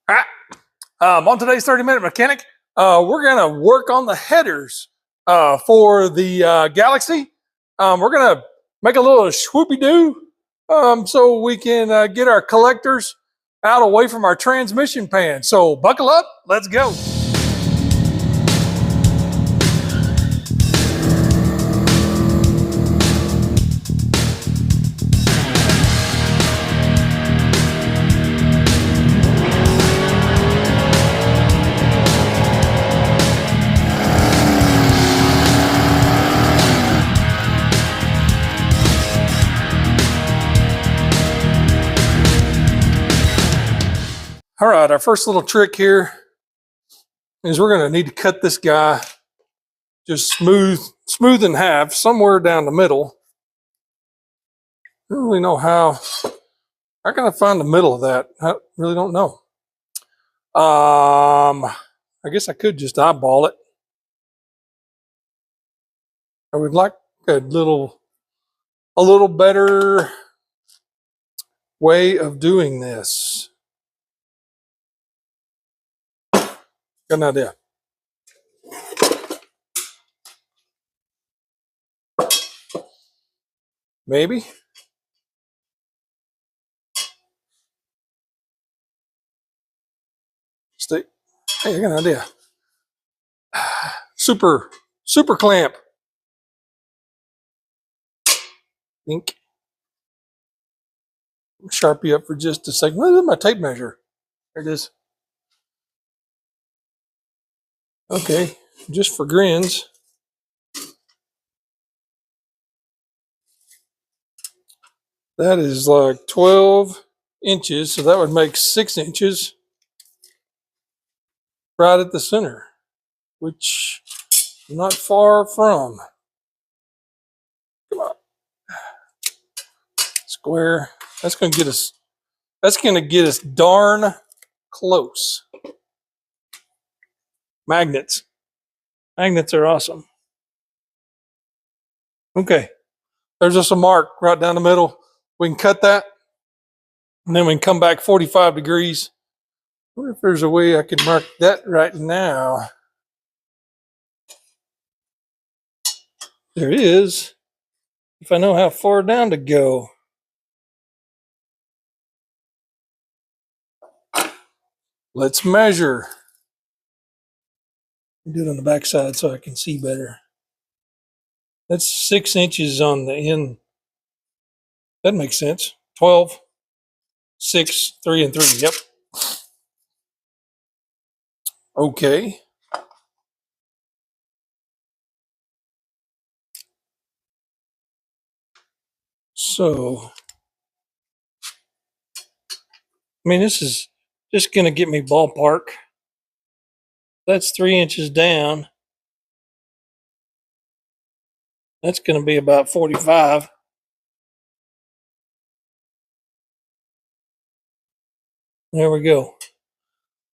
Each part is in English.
All right. On today's 30-minute mechanic, we're going to work on the headers for the Galaxie. We're going to make a little swoopy-doo so we can get our collectors out away from our transmission pan. So buckle up. Let's go. All right, our first little trick here is we're going to need to cut this guy just smooth in half, somewhere down the middle. I don't really know how. I'm going to find the middle of that. I really don't know. I guess I could just eyeball it. I would like a little better way of doing this. Got an idea. Maybe. Stay. Hey, I got an idea. Super clamp. Ink. Sharpie up for just a second. Where's my tape measure? There it is. Okay, just for grins. That is like 12 inches, so that would make 6 inches right at the center, which I'm not far from. Come on. Square. That's going to get us darn close. Magnets. Magnets are awesome. Okay. There's just a mark right down the middle. We can cut that, and then we can come back 45 degrees. I wonder if there's a way I could mark that right now. There is, if I know how far down to go. Let's measure. Do it on the back side so I can see better. That's 6 inches on the end. That makes sense. 12, 6, 3, and 3. Yep. Okay. So, I mean, this is just going to get me ballpark. That's 3 inches down. That's going to be about 45. There we go.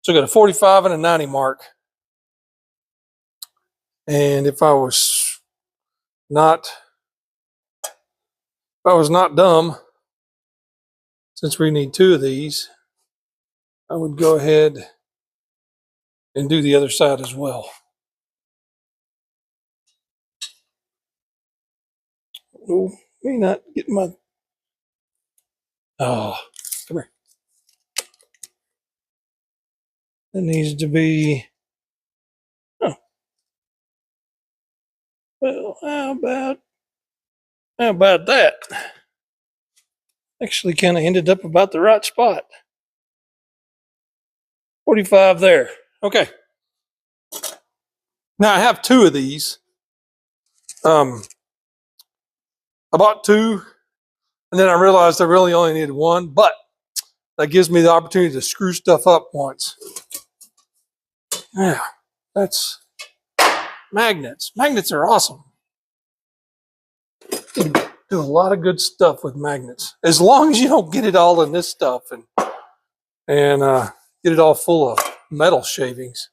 So I got a 45 and a 90 mark. And if I was not dumb, since we need 2 of these, I would go ahead and do the other side as well. Oh, may not get my... Oh, come here. That needs to be... Oh. Well, how about that? Actually kind of ended up about the right spot. 45 there. Okay. Now I have 2 of these. I bought 2, and then I realized I really only needed 1, but that gives me the opportunity to screw stuff up once. Yeah, that's magnets. Magnets are awesome. You can do a lot of good stuff with magnets, as long as you don't get it all in this stuff and get it all full of metal shavings.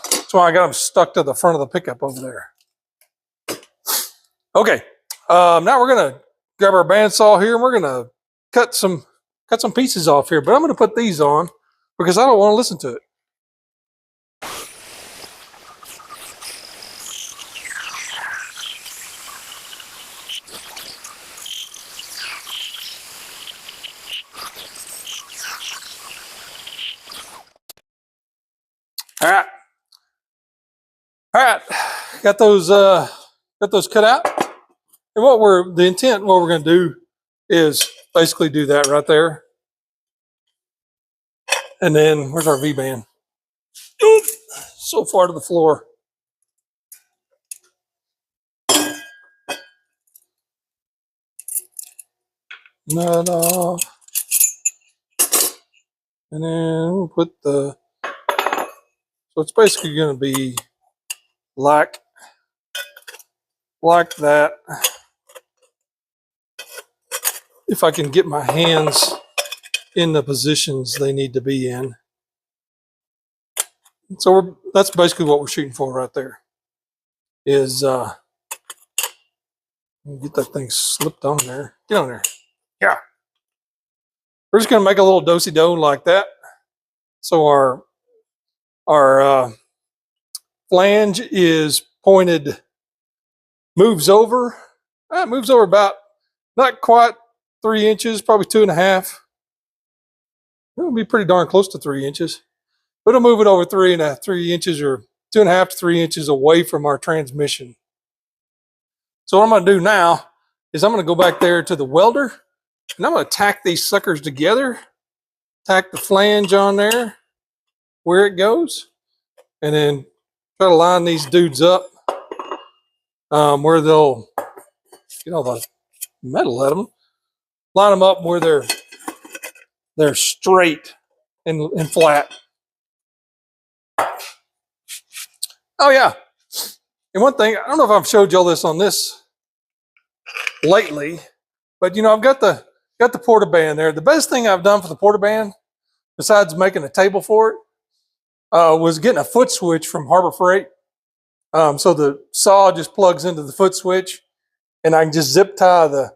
That's why I got them stuck to the front of the pickup over there. Okay, now we're gonna grab our bandsaw here, and we're gonna cut some pieces off here. But I'm gonna put these on because I don't want to listen to it. All right. All right. Got those cut out. And the intent, what we're going to do is basically do that right there. And then where's our V-band? Oop, so far to the floor. Nut off. And then we'll put so it's basically going to be like that. If I can get my hands in the positions they need to be in. So that's basically what we're shooting for right there. Is get that thing slipped on there. Get on there. Yeah. We're just going to make a little do-si-do like that. So our flange is pointed, moves over. It moves over about not quite 3 inches, probably 2.5. It'll be pretty darn close to 3 inches. But it'll move it over 3 inches or 2.5 to 3 inches away from our transmission. So what I'm going to do now is I'm going to go back there to the welder and I'm going to tack these suckers together, tack the flange on there where it goes, and then try to line these dudes up where they'll get all the metal at them, line them up where they're straight and flat. Oh yeah, and one thing, I don't know if I've showed y'all this on this lately, but I've got the portaband there. The best thing I've done for the portaband, besides making a table for it, was getting a foot switch from Harbor Freight. So the saw just plugs into the foot switch, and I can just zip tie the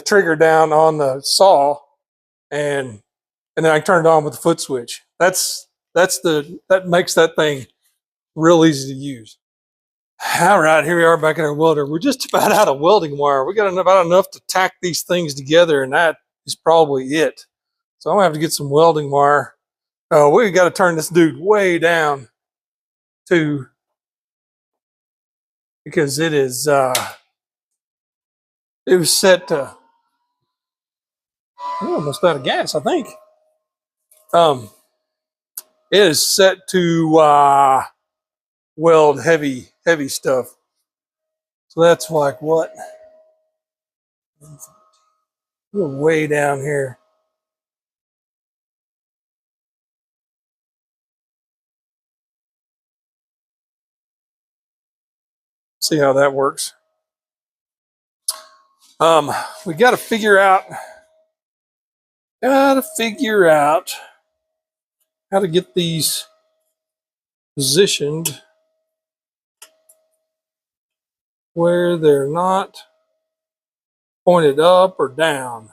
trigger down on the saw, and then I turn it on with the foot switch. That makes that thing real easy to use. All right, here we are back in our welder. We're just about out of welding wire. We got about enough to tack these things together, and that is probably it. So I'm gonna have to get some welding wire. We got to turn this dude way down too, because it was set to, I'm almost out of gas, I think. It is set to weld heavy stuff. So that's like what? We're way down here. See how that works. We got to figure out how to get these positioned where they're not pointed up or down.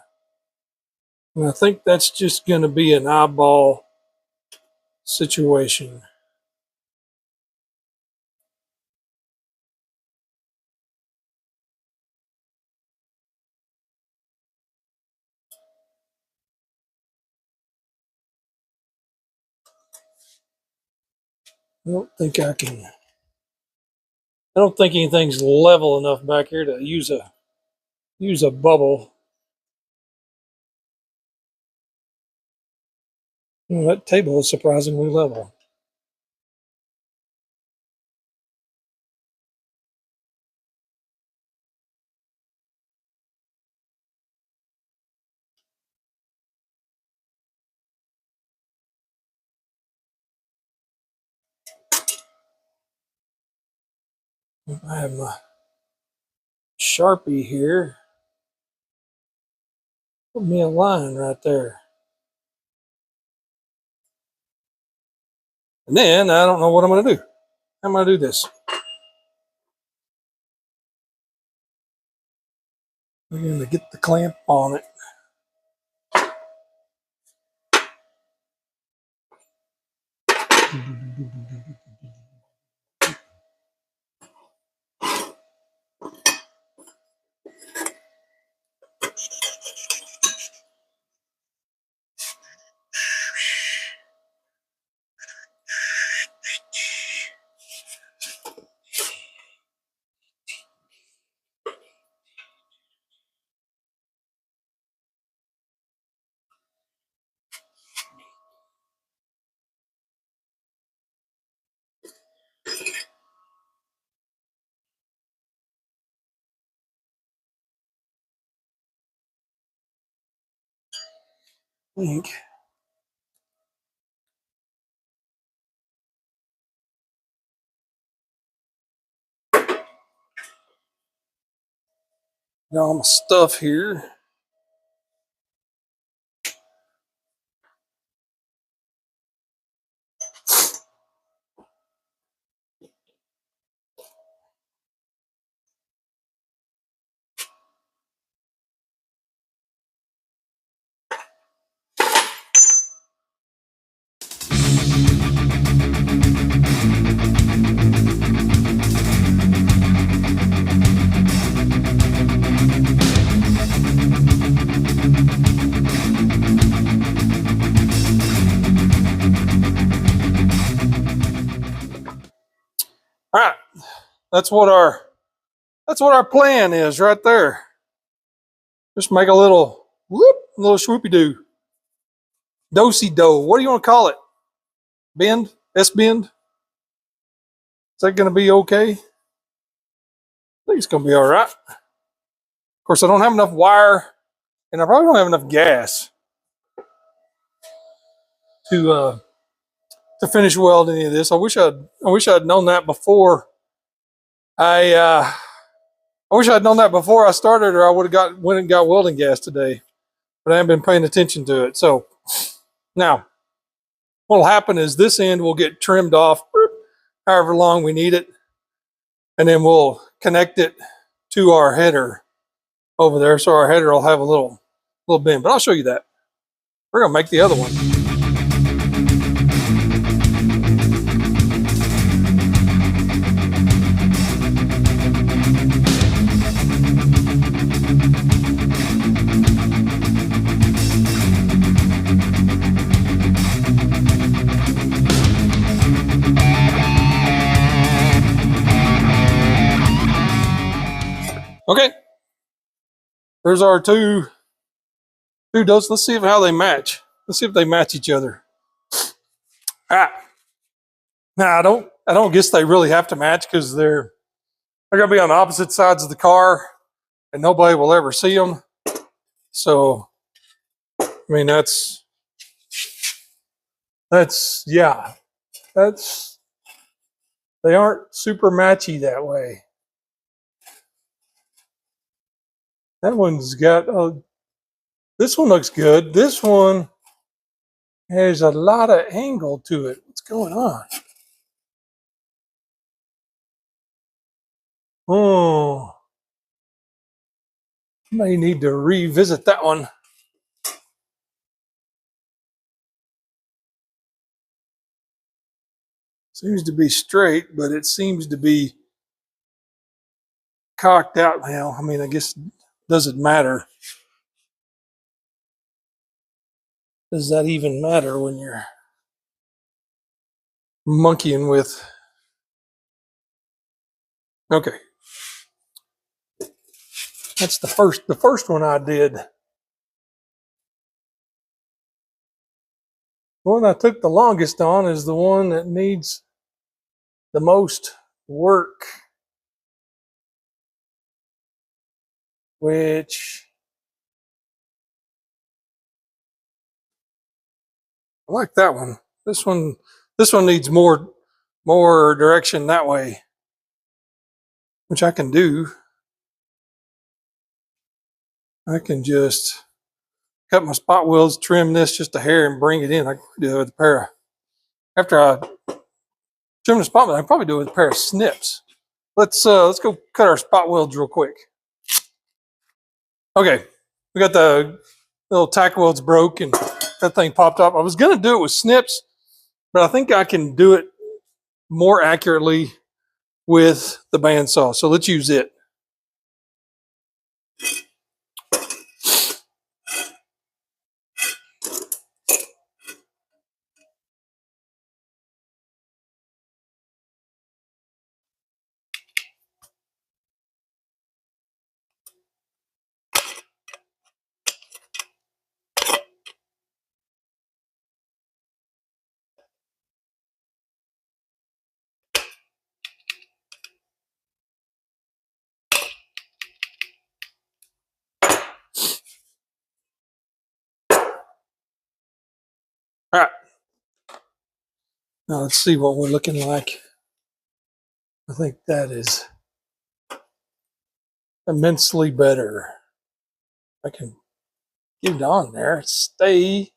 And I think that's just going to be an eyeball situation. I don't think anything's level enough back here to use a bubble. That table is surprisingly level. I have my Sharpie here. Put me a line right there. And then I don't know what I'm going to do. How am I going to do this? I'm going to get the clamp on it. Think. Got all my stuff here. All right, that's what our plan is right there. Just make a little whoop, little swoopy doo, dosey do. What do you want to call it? Bend, S-bend. Is that going to be okay? I think it's going to be all right. Of course, I don't have enough wire, and I probably don't have enough gas to finish weld any of this. I wish I'd known that before. I wish I'd known that before I started, or I would have went and got welding gas today. But I haven't been paying attention to it. So now, what'll happen is this end will get trimmed off, however long we need it, and then we'll connect it to our header over there. So our header will have a little bend. But I'll show you that. We're gonna make the other one. Okay, there's our two doses. Let's see how they match. Let's see if they match each other. All right. Now I don't guess they really have to match because they're gonna be on opposite sides of the car, and nobody will ever see them. So, I mean yeah, they aren't super matchy that way. That one's got, this one looks good. This one has a lot of angle to it. What's going on? Oh, may need to revisit that one. Seems to be straight, but it seems to be cocked out now. I mean, I guess doesn't matter. Does that even matter when you're monkeying with? Okay. That's the first one I did. The one I took the longest on is the one that needs the most work, which I like that one. This one needs more direction that way, which I can do. I can just cut my spot welds, trim this just a hair, and bring it in. I can do it with a pair of, after I trim the spot weld, I can probably do it with a pair of snips. Let's go cut our spot welds real quick. Okay, we got the little tack welds broke and that thing popped up. I was gonna do it with snips, but I think I can do it more accurately with the bandsaw. So let's use it. All right. Now let's see what we're looking like. I think that is immensely better. I can get it on there. Stay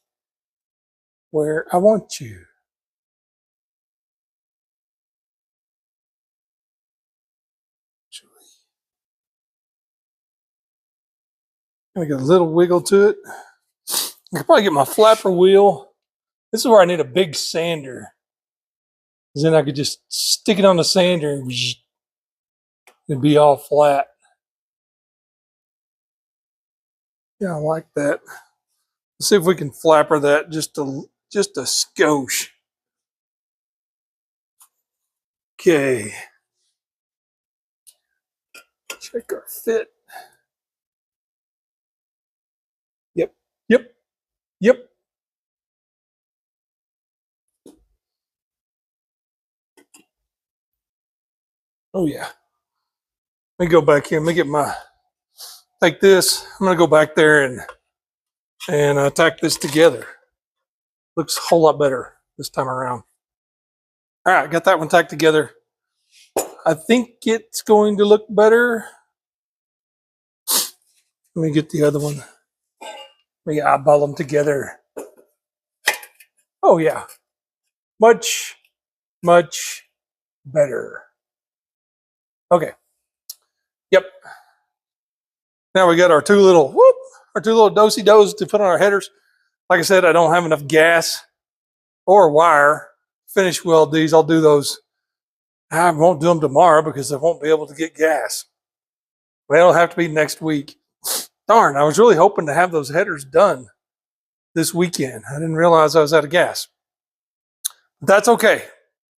where I want you. Gonna get a little wiggle to it. I could probably get my flapper wheel. This is where I need a big sander. Because then I could just stick it on the sander and it'd be all flat. Yeah, I like that. Let's see if we can flapper that just a skosh. Okay. Check our fit. Yep. Yep. Yep. Oh yeah. Let me go back here. Let me get my, take this. I'm gonna go back there and tack this together. Looks a whole lot better this time around. All right, got that one tacked together. I think it's going to look better. Let me get the other one. Let me eyeball them together. Oh yeah, much better. Okay. Yep. Now we got our two little do-si-dos to put on our headers. Like I said, I don't have enough gas or wire. Finish weld these. I'll do those. I won't do them tomorrow because I won't be able to get gas. But it'll have to be next week. Darn, I was really hoping to have those headers done this weekend. I didn't realize I was out of gas. But that's okay.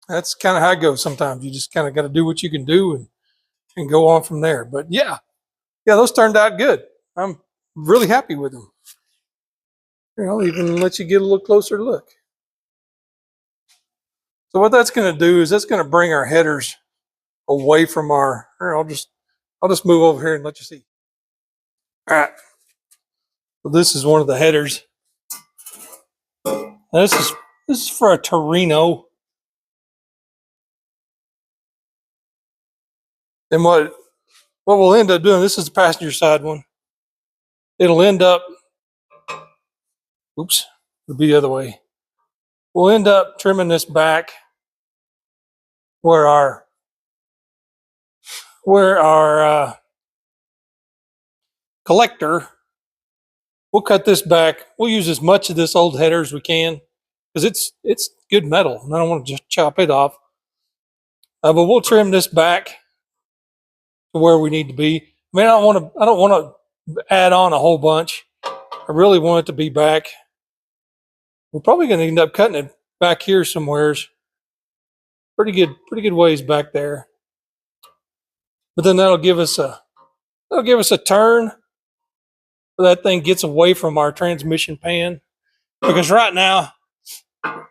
That's kind of how it goes sometimes. You just kind of got to do what you can do and go on from there. But yeah, those turned out good. I'm really happy with them. Here, I'll even let you get a little closer look. So what that's going to do is that's going to bring our headers away from our. Here, I'll just move over here and let you see. All right. So this is one of the headers. Now this is for a Torino. And what we'll end up doing, this is the passenger side one. It'll end up, oops, it'll be the other way. We'll end up trimming this back where our collector, we'll cut this back. We'll use as much of this old header as we can because it's good metal and I don't want to just chop it off. But we'll trim this back to where we need to be. I mean, I don't want to add on a whole bunch. I really want it to be back. We're probably going to end up cutting it back here somewheres. Pretty good ways back there. But then that'll give us a turn so that thing gets away from our transmission pan. Because right now, like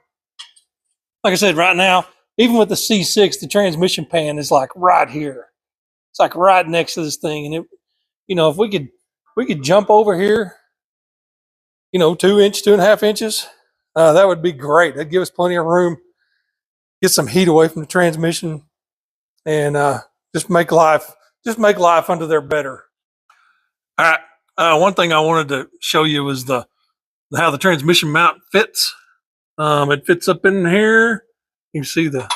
I said, right now, even with the C6, the transmission pan is like right here. It's like right next to this thing. And it, if we could jump over here, 2.5 inches, that would be great. That'd give us plenty of room, get some heat away from the transmission, and just make life under there better. All right. One thing I wanted to show you was how the transmission mount fits. It fits up in here. You can see the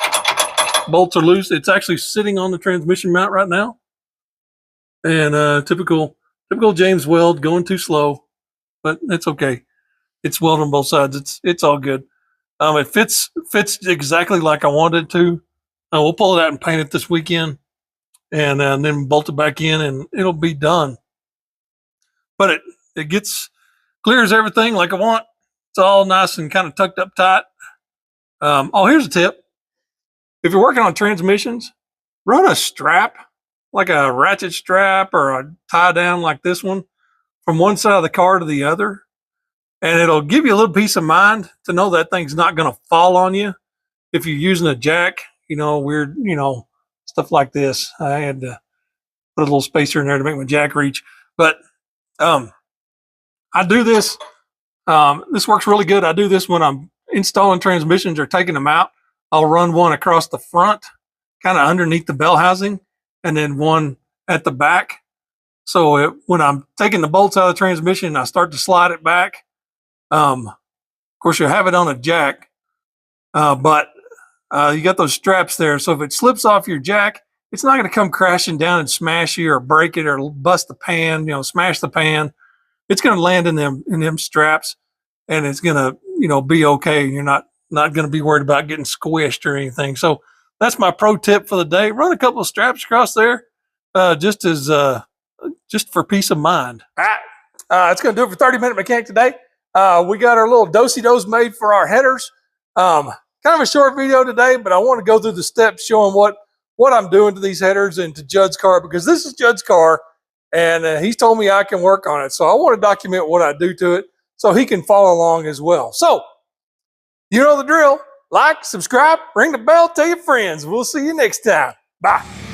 bolts are loose. It's actually sitting on the transmission mount right now. And typical James weld, going too slow, but it's okay. It's welded on both sides. It's all good. It fits exactly like I wanted it to. We'll pull it out and paint it this weekend, and then bolt it back in, and it'll be done. But it gets clears everything like I want. It's all nice and kind of tucked up tight. Here's a tip: if you're working on transmissions, run a strap, like a ratchet strap or a tie down like this one, from one side of the car to the other, and it'll give you a little peace of mind to know that thing's not going to fall on you if you're using a jack. Weird, stuff like this. I had to put a little spacer in there to make my jack reach, but I do this. This works really good. I do this when I'm installing transmissions or taking them out. I'll run one across the front, kind of underneath the bell housing, and then one at the back. So when I'm taking the bolts out of the transmission, I start to slide it back. Of course, you'll have it on a jack, but you got those straps there. So if it slips off your jack, it's not going to come crashing down and smash you or break it or bust the pan, smash the pan. It's going to land in them straps, and it's going to, be okay. You're not going to be worried about getting squished or anything. So that's my pro tip for the day. Run a couple of straps across there, just for peace of mind. All right. That's going to do it for 30-Minute Mechanic today. We got our little do-si-dos made for our headers. Kind of a short video today, but I want to go through the steps showing what I'm doing to these headers and to Judd's car, because this is Judd's car, and he's told me I can work on it. So I want to document what I do to it so he can follow along as well. So you know the drill. Like, subscribe, ring the bell, tell your friends. We'll see you next time. Bye.